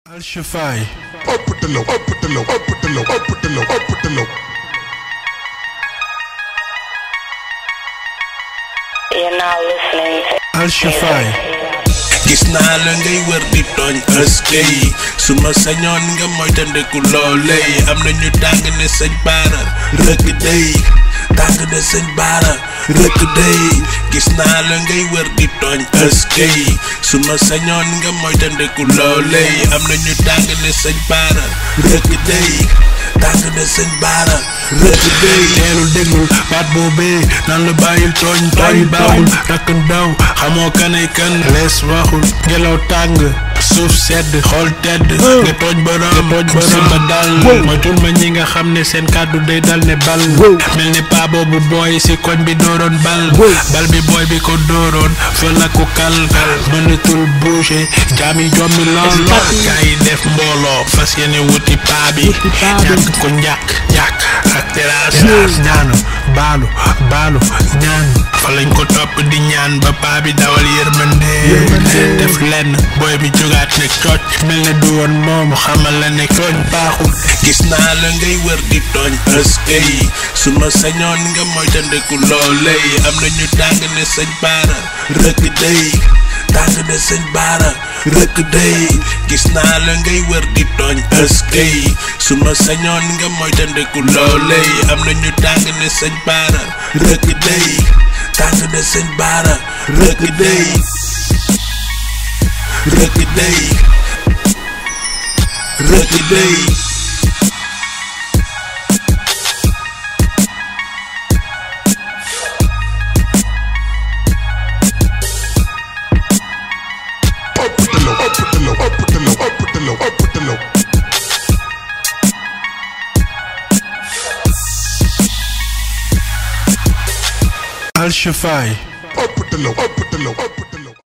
Al Shafai. Up with the low, up with the low, up with the low, up with the low, up with the low. You're now listening to Al Shafai. Gis naa la ngay wër di tooñ ëskey su ma sañoon nga moytandiku loolee am na ñu tàng ne sëñ baara rëkk day tàng ne sëñ baara rëkk day gis naa la ngay wër di tooñ ëskey su ma sañoon nga moytandiku loolee am na ñu tàng ne sëñ baara rëkk day tàng ne sëñ baara rëkk day teelul déglul baat boobee naan la bàyyil tooñ tooñ baaxul rakk ndaw xamoo kanay kan lees waxul ngelaw tàng suuf sedd xool tedd nga tooñ borom si ba dal moytul ma ñi nga xam ne seen kàddu day dal ne bal mel ni paa boobu booy si koñ bi dooroon bal bi booy bi ko dooroon fa la ko kal mënatul bouger jaam yi jommi lool gaa yi def mbooloo fas yéene wuti paa bi ñàkk ko njàkk ak terrasse ñaanu baalu ñaan fa lañ ko topp di ñaan ba paa bi dawal yërmande def lenn booy bi jógaat ne cooc mel ne du woon moomu xamal la ne tooñ baaxul gis naa la ngay wër di tooñ ëskey su ma sañoon nga moytandiku loolee am na ñu tàng ne sëñ baara rëkk day tàng ne sëñ baara rëkk day gis naa la ngay wër di tooñ ëskey su ma sañoon nga moytandiku loolee am na ñu tàng ne sëñ baara rëkk day tàng ne sëñ baara rëkk day rëkk day rëkk day Up with the low, up with the low, up with the low, up with the low, up with the low. Al Shafai. Up with the low, up with the low, up with the low.